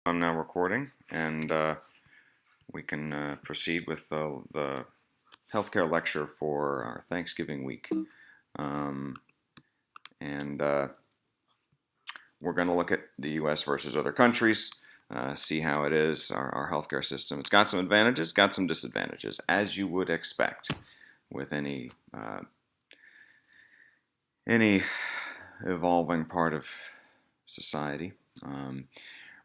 I'm now recording, and we can proceed with the healthcare lecture for our Thanksgiving week. Um, and we're going to look at the U.S. versus other countries, see how it is, our healthcare system. It's got some advantages, got some disadvantages, as you would expect with any evolving part of society.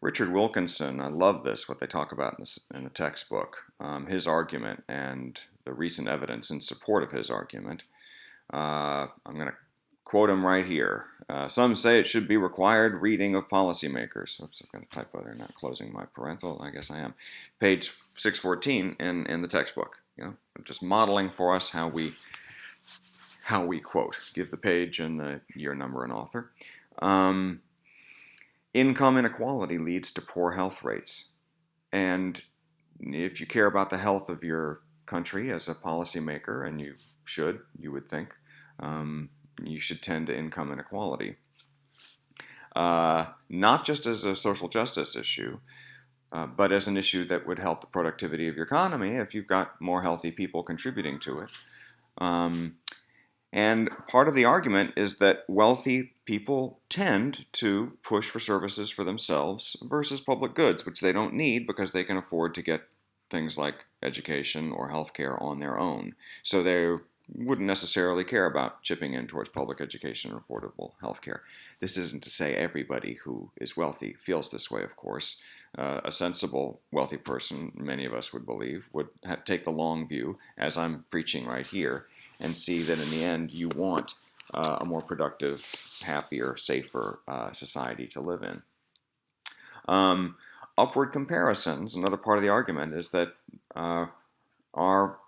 Richard Wilkinson, I love this, what they talk about in the textbook, his argument and the recent evidence in support of his argument. I'm going to quote him right here. Some say it should be required reading of policymakers. Oops, I've got a typo there, not closing my parenthetical. I guess I am. Page 614 in the textbook. Just modeling for us how we quote. Give the page and the year, number, and author. Income inequality leads to poor health rates. And if you care about the health of your country as a policymaker, and you would think, you should tend to income inequality. Not just as a social justice issue, but as an issue that would help the productivity of your economy if you've got more healthy people contributing to it. And part of the argument is that wealthy people tend to push for services for themselves versus public goods, which they don't need because they can afford to get things like education or healthcare on their own. So they wouldn't necessarily care about chipping in towards public education and affordable healthcare. This isn't to say everybody who is wealthy feels this way, of course. A sensible, wealthy person, many of us would believe, would take the long view, as I'm preaching right here, and see that in the end you want a more productive, happier, safer society to live in. Upward comparisons, another part of the argument, is that are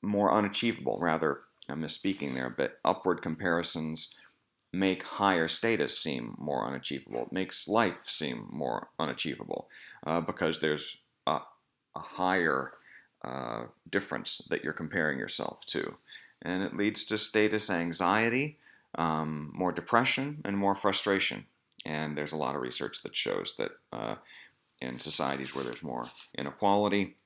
more unachievable. Rather, I'm misspeaking there, but upward comparisons make higher status seem more unachievable. It makes life seem more unachievable because there's a higher difference that you're comparing yourself to. And it leads to status anxiety, more depression, and more frustration. And there's a lot of research that shows that in societies where there's more inequality,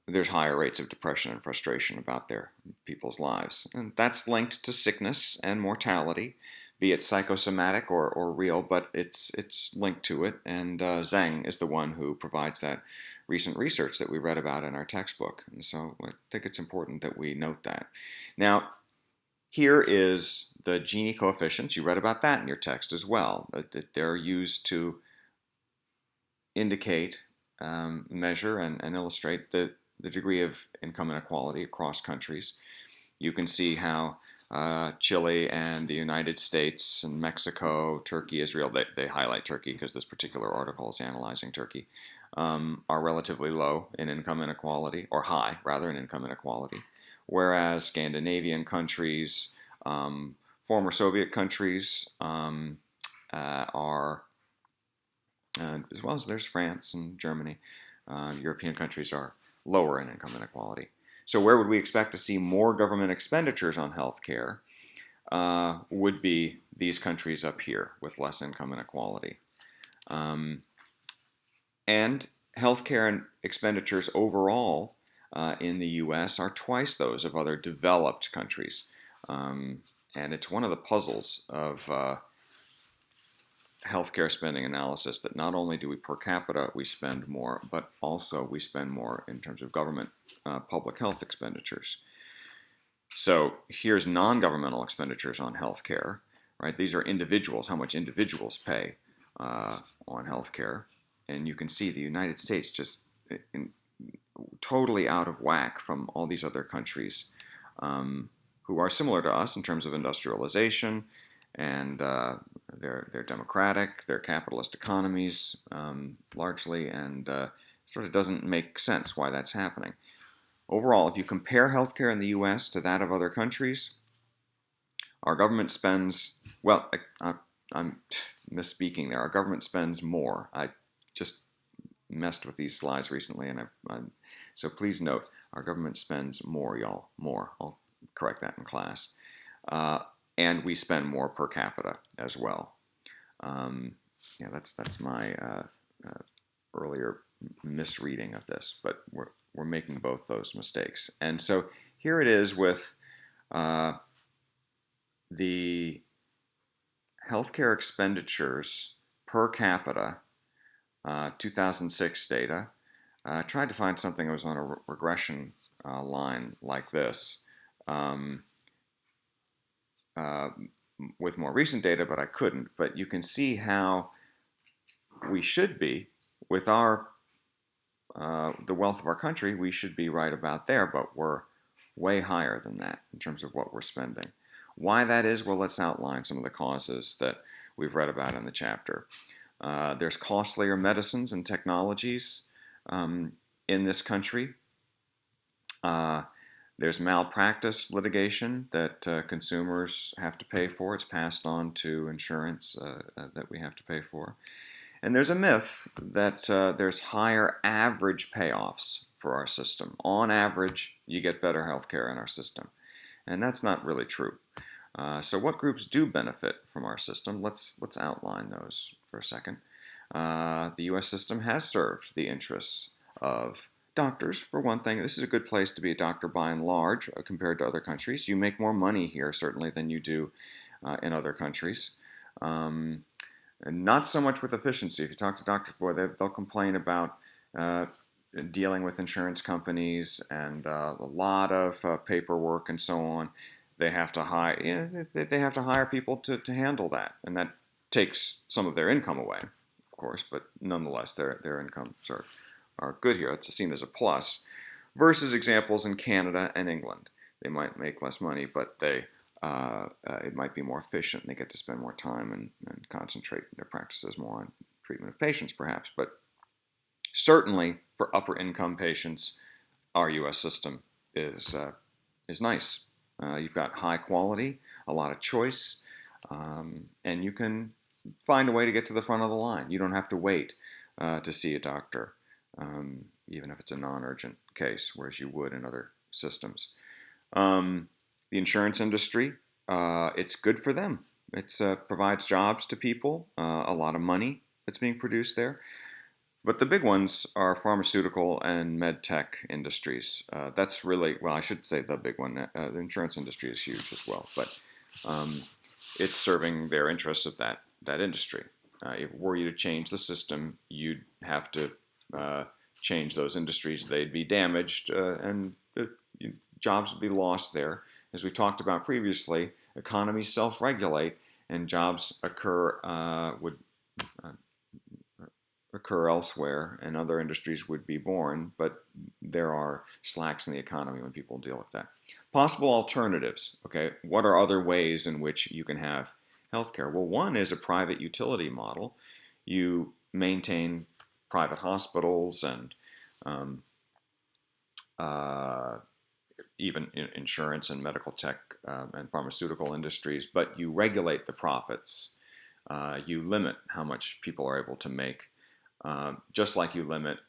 there's higher rates of depression and frustration about their people's lives. And that's linked to sickness and mortality, be it psychosomatic or real, but it's linked to it. And Zhang is the one who provides that recent research that we read about in our textbook. And so I think it's important that we note that. Now, here is the Gini coefficients. You read about that in your text as well. They're used to indicate, measure, and illustrate the degree of income inequality across countries. You can see how Chile and the United States and Mexico, Turkey, Israel, they highlight Turkey because this particular article is analyzing Turkey, are relatively low in income inequality, or high, rather, in income inequality. Whereas Scandinavian countries, former Soviet countries are, as well as there's France and Germany, European countries are lower in income inequality. So where would we expect to see more government expenditures on healthcare would be these countries up here with less income inequality. And healthcare expenditures overall in the U.S. are twice those of other developed countries. And it's one of the puzzles of healthcare spending analysis that not only do we per capita we spend more, but also we spend more in terms of government public health expenditures. So here's non-governmental expenditures on healthcare, right? These are individuals, how much individuals pay on healthcare, and you can see the United States just totally out of whack from all these other countries who are similar to us in terms of industrialization, and they're democratic, they're capitalist economies largely, and sort of doesn't make sense why that's happening. Overall, if you compare healthcare in the U.S. to that of other countries, our government spends, well, I'm misspeaking there. Our government spends more. I just messed with these slides recently, and so please note, our government spends more, y'all, more. I'll correct that in class. And we spend more per capita as well. Yeah, that's my uh, earlier misreading of this, but we're making both those mistakes. And so here it is with uh, the healthcare expenditures per capita, 2006 data. I tried to find something that was on a regression line like this um, uh, with more recent data, but I couldn't. But you can see how we should be with our the wealth of our country. We should be right about there, but we're way higher than that in terms of what we're spending. Why that is, well, let's outline some of the causes that we've read about in the chapter. There's costlier medicines and technologies in this country. Uh, there's malpractice litigation that consumers have to pay for. It's passed on to insurance that we have to pay for. And there's a myth that there's higher average payoffs for our system. On average, you get better health care in our system. And that's not really true. So what groups do benefit from our system? Let's outline those for a second. The U.S. system has served the interests of doctors, for one thing. This is a good place to be a doctor by and large compared to other countries. You make more money here, certainly, than you do in other countries. And not so much with efficiency. If you talk to doctors, boy, they'll complain about dealing with insurance companies and a lot of paperwork and so on. They have to hire. They have to hire people to handle that, and that takes some of their income away, of course. But nonetheless, their incomes are good here. It's seen as a plus. Versus examples in Canada and England, they might make less money, but it might be more efficient. They get to spend more time and concentrate their practices more on treatment of patients, perhaps. But certainly for upper income patients, our U.S. system is nice. You've got high quality, a lot of choice, and you can find a way to get to the front of the line. You don't have to wait to see a doctor, even if it's a non-urgent case, whereas you would in other systems. The insurance industry, it's good for them. It provides jobs to people, a lot of money that's being produced there. But the big ones are pharmaceutical and med tech industries. That's really, well, I should say the big one. The insurance industry is huge as well, but it's serving their interests of that industry. If were you to change the system, you'd have to change those industries. They'd be damaged, and jobs would be lost there. As we talked about previously, economies self-regulate, and jobs would occur elsewhere, and other industries would be born, but there are slacks in the economy when people deal with that. Possible alternatives, okay? What are other ways in which you can have healthcare? Well, one is a private utility model. You maintain private hospitals and even insurance and medical tech and pharmaceutical industries, but you regulate the profits. You limit how much people are able to make. Just like you limit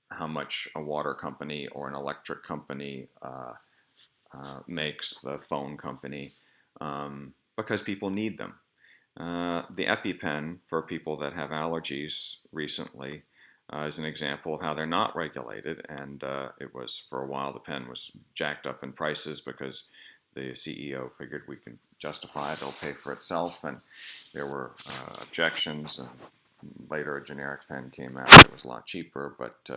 how much a water company or an electric company makes, the phone company, because people need them. The EpiPen for people that have allergies recently is an example of how they're not regulated, and it was, for a while, the pen was jacked up in prices because the CEO figured we can justify it, it'll pay for itself, and there were objections, and later a generic pen came out that was a lot cheaper, but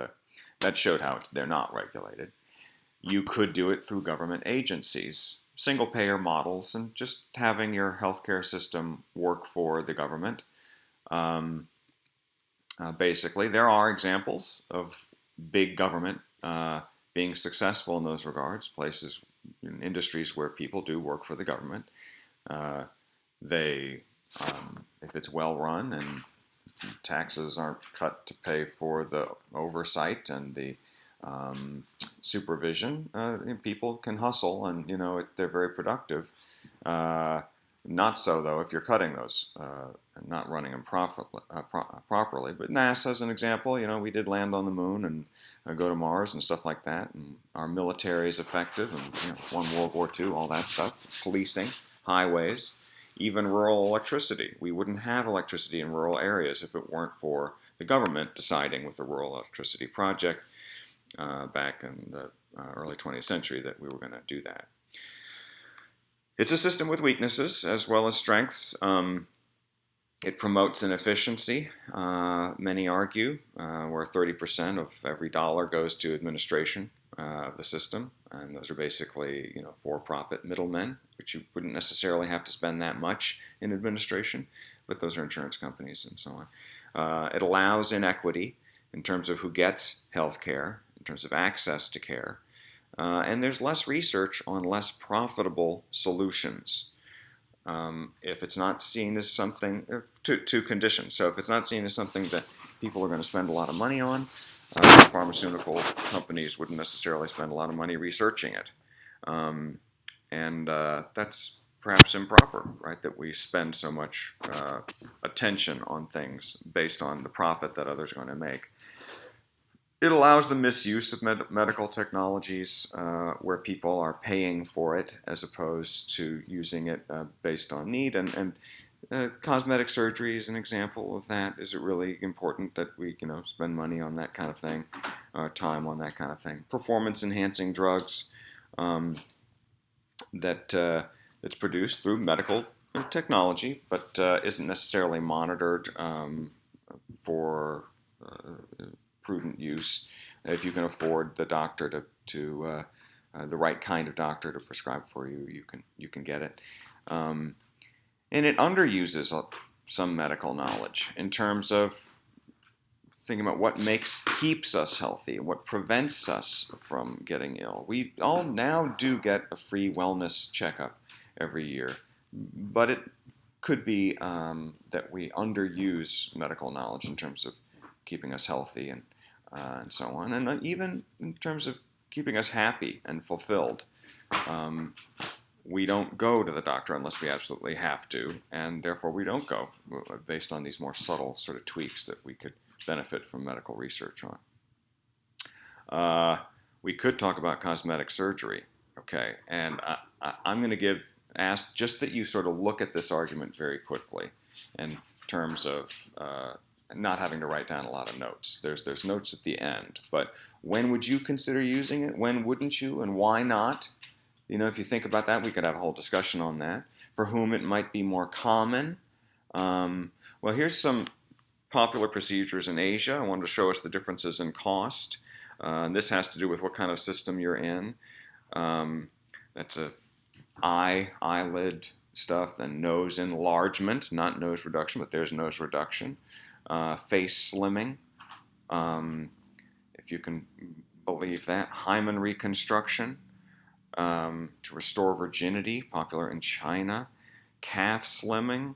that showed how they're not regulated. You could do it through government agencies, single payer models, and just having your healthcare system work for the government. Basically, there are examples of big government being successful in those regards, places, in industries where people do work for the government. If it's well run and taxes aren't cut to pay for the oversight and the supervision, people can hustle, and they're very productive. Not so, though, if you're cutting those and not running them properly. But NASA, as an example, we did land on the moon and go to Mars and stuff like that. And our military is effective, and won World War II, all that stuff. Policing, highways. even rural electricity. We wouldn't have electricity in rural areas if it weren't for the government deciding with the Rural Electricity Project back in the early 20th century that we were going to do that. It's a system with weaknesses as well as strengths. It promotes inefficiency, many argue, where 30% of every dollar goes to administration of the system, and those are basically for-profit middlemen, which you wouldn't necessarily have to spend that much in administration, but those are insurance companies and so on. It allows inequity in terms of who gets health care, in terms of access to care, and there's less research on less profitable solutions. If it's not seen as something, two conditions. So if it's not seen as something that people are going to spend a lot of money on, pharmaceutical companies wouldn't necessarily spend a lot of money researching it. And that's perhaps improper, right? That we spend so much attention on things based on the profit that others are going to make. It allows the misuse of medical technologies where people are paying for it as opposed to using it based on need. And cosmetic surgery is an example of that. Is it really important that we spend money on that kind of thing, time on that kind of thing? Performance-enhancing drugs that's produced through medical technology, but isn't necessarily monitored for prudent use. If you can afford the doctor to the right kind of doctor to prescribe for you, you can get it. And it underuses some medical knowledge in terms of thinking about what keeps us healthy, what prevents us from getting ill. We all now do get a free wellness checkup every year, but it could be that we underuse medical knowledge in terms of keeping us healthy and so on, and even in terms of keeping us happy and fulfilled. We don't go to the doctor unless we absolutely have to, and therefore we don't go based on these more subtle sort of tweaks that we could benefit from medical research on. We could talk about cosmetic surgery, okay, and I'm going to ask just that you sort of look at this argument very quickly in terms of not having to write down a lot of notes. There's notes at the end, but when would you consider using it? When wouldn't you, and why not? If you think about that, we could have a whole discussion on that. For whom it might be more common. Well, here's some popular procedures in Asia. I wanted to show us the differences in cost. This has to do with what kind of system you're in. That's a eyelid stuff, then nose enlargement, not nose reduction, but there's nose reduction. Face slimming, if you can believe that. Hymen reconstruction to restore virginity, popular in China. Calf slimming.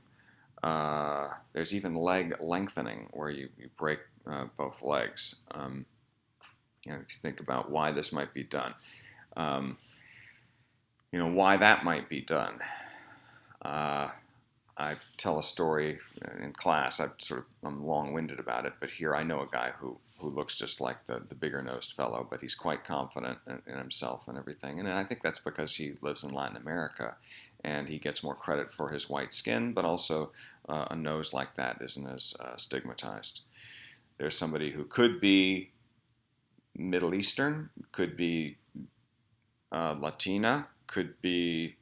There's even leg lengthening, where you break both legs. If you think about why this might be done, why that might be done. I tell a story in class. I'm long-winded about it, but here I know a guy who looks just like the bigger-nosed fellow, but he's quite confident in himself and everything. And I think that's because he lives in Latin America, and he gets more credit for his white skin, but also a nose like that isn't as stigmatized. There's somebody who could be Middle Eastern, could be Latina, could be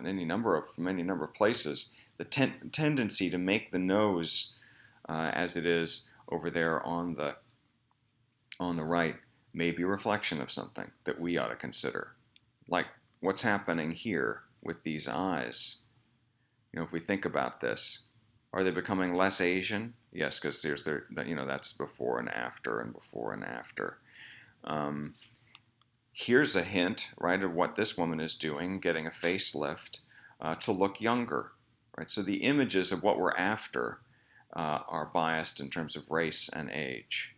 any number of places. The tendency to make the nose as it is over there on the right may be a reflection of something that we ought to consider, like what's happening here with these eyes. If we think about this, are they becoming less Asian? Yes, because that's before and after and before and after. Here's a hint, right, of what this woman is doing, getting a facelift to look younger, right? So the images of what we're after are biased in terms of race and age.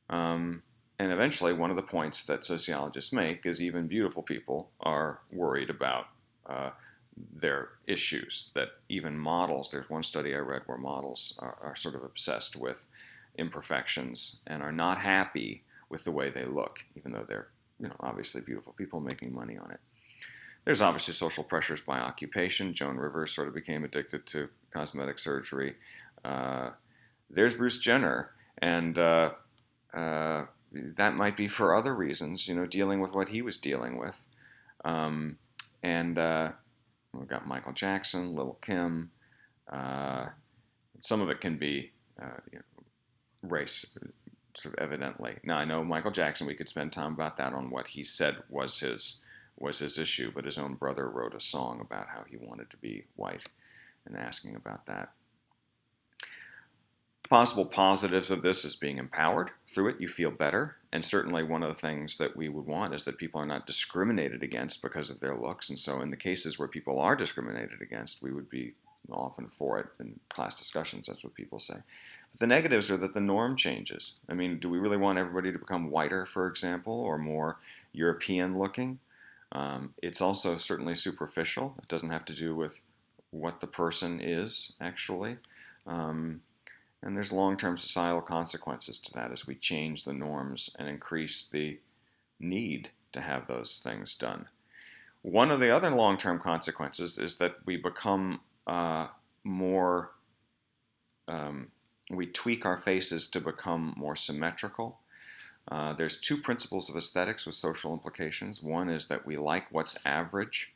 And eventually, one of the points that sociologists make is even beautiful people are worried about their issues, that even models, there's one study I read where models are sort of obsessed with imperfections and are not happy with the way they look, even though they're obviously beautiful people making money on it. There's obviously social pressures by occupation. Joan Rivers sort of became addicted to cosmetic surgery. Uh, there's Bruce Jenner, and that might be for other reasons, dealing with what he was dealing with. Um, and we've got Michael Jackson, Lil' Kim. Uh, some of it can be race, sort of evidently. Now I know Michael Jackson. We could spend time about that on what he said was his issue, but his own brother wrote a song about how he wanted to be white and asking about that. Possible positives of this is being empowered. Through it, you feel better. And certainly one of the things that we would want is that people are not discriminated against because of their looks. And so in the cases where people are discriminated against, we would be often for it in class discussions. That's what people say. But the negatives are that the norm changes. I mean, do we really want everybody to become whiter, for example, or more European looking? It's also certainly superficial. It doesn't have to do with what the person is, actually. And there's long-term societal consequences to that as we change the norms and increase the need to have those things done. One of the other long-term consequences is that we become more, we tweak our faces to become more symmetrical. There's two principles of aesthetics with social implications. One is that we like what's average,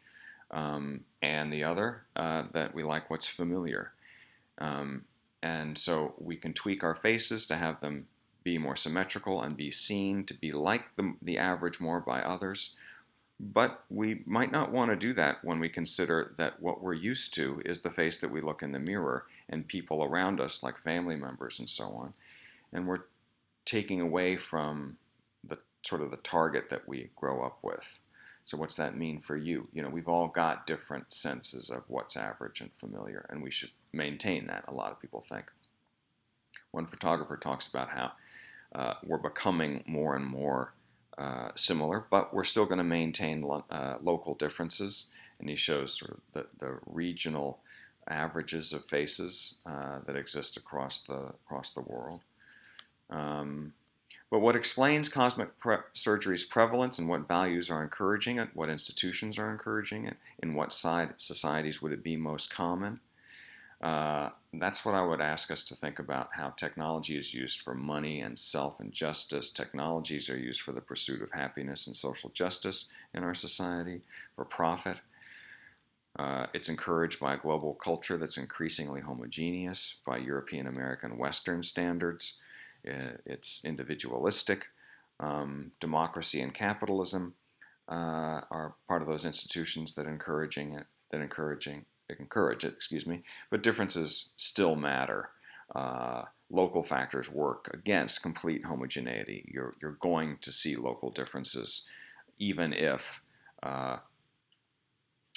and the other that we like what's familiar. And so we can tweak our faces to have them be more symmetrical and be seen to be like the average more by others. But we might not want to do that when we consider that what we're used to is the face that we look in the mirror and people around us, like family members and so on. And we're taking away from the sort of the target that we grow up with. So what's that mean for you? We've all got different senses of what's average and familiar, and we should maintain that, a lot of people think. One photographer talks about how we're becoming more and more similar, but we're still going to maintain local differences, and he shows sort of the regional averages of faces that exist across the world. But what explains cosmetic surgery's prevalence and what values are encouraging it, what institutions are encouraging it, in what societies would it be most common? That's what I would ask us to think about, how technology is used for money and self and justice. Technologies are used for the pursuit of happiness and social justice in our society, for profit. It's encouraged by a global culture that's increasingly homogeneous by European, American, Western standards. It's individualistic. Democracy and capitalism are part of those institutions that encourage it. But differences still matter. Local factors work against complete homogeneity. You're going to see local differences, even if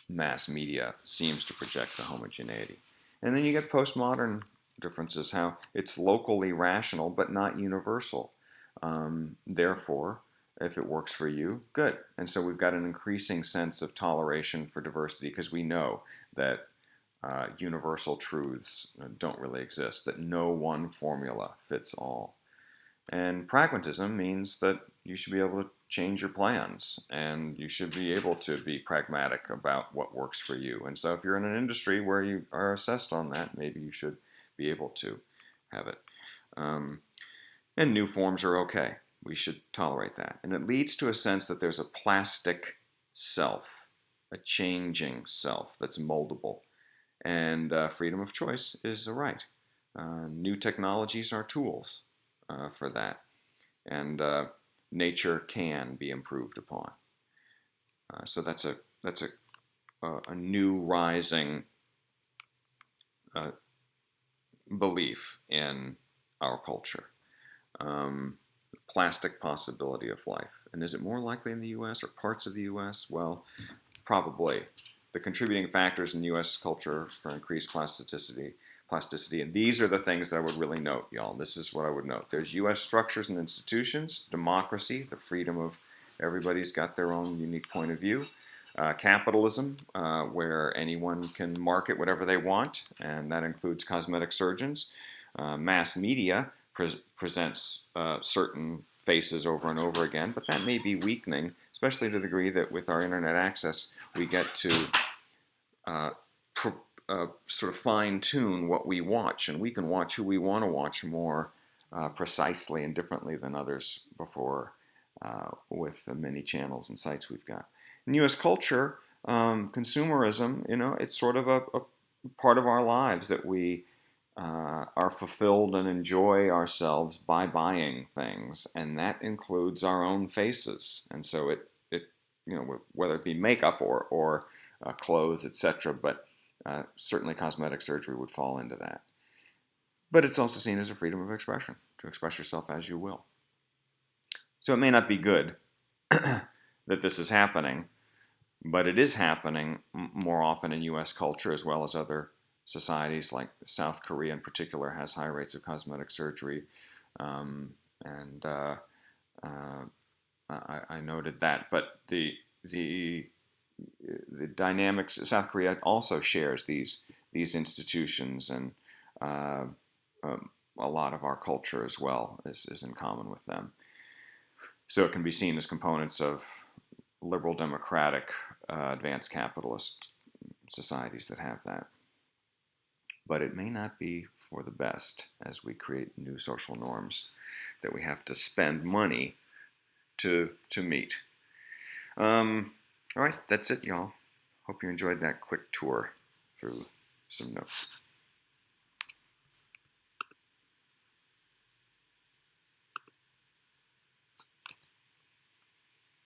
mass media seems to project the homogeneity. And then you get postmodern differences, how it's locally rational but not universal. Therefore, if it works for you, good. And so we've got an increasing sense of toleration for diversity because we know that universal truths don't really exist, that no one formula fits all. And pragmatism means that you should be able to change your plans and you should be able to be pragmatic about what works for you. And so if you're in an industry where you are assessed on that, maybe you should be able to have it. And new forms are okay. We should tolerate that. And it leads to a sense that there's a plastic self, a changing self that's moldable. And freedom of choice is a right. New technologies are tools for that. And nature can be improved upon. So that's a new rising belief in our culture. Plastic possibility of life. And is it more likely in the U.S. or parts of the U.S.? Well, probably. The contributing factors in U.S. culture for increased plasticity, and these are the things that I would really note, y'all. This is what I would note. There's U.S. structures and institutions, democracy, the freedom of everybody's got their own unique point of view, capitalism, where anyone can market whatever they want, and that includes cosmetic surgeons. Mass media presents certain faces over and over again, but that may be weakening, especially to the degree that with our internet access, we get to uh, sort of fine-tune what we watch, and we can watch who we want to watch more precisely and differently than others before with the many channels and sites we've got. In U.S. culture, consumerism, it's sort of a part of our lives that we are fulfilled and enjoy ourselves by buying things, and that includes our own faces. And so whether it be makeup or clothes, etc., but certainly cosmetic surgery would fall into that. But it's also seen as a freedom of expression, to express yourself as you will. So it may not be good that this is happening, but it is happening more often in U.S. culture as well as other societies, like South Korea in particular has high rates of cosmetic surgery, and I noted that. But the dynamics, South Korea also shares these institutions, and a lot of our culture as well is in common with them. So it can be seen as components of liberal democratic advanced capitalist societies that have that. But it may not be for the best as we create new social norms that we have to spend money to meet. All right, that's it, y'all. Hope you enjoyed that quick tour through some notes.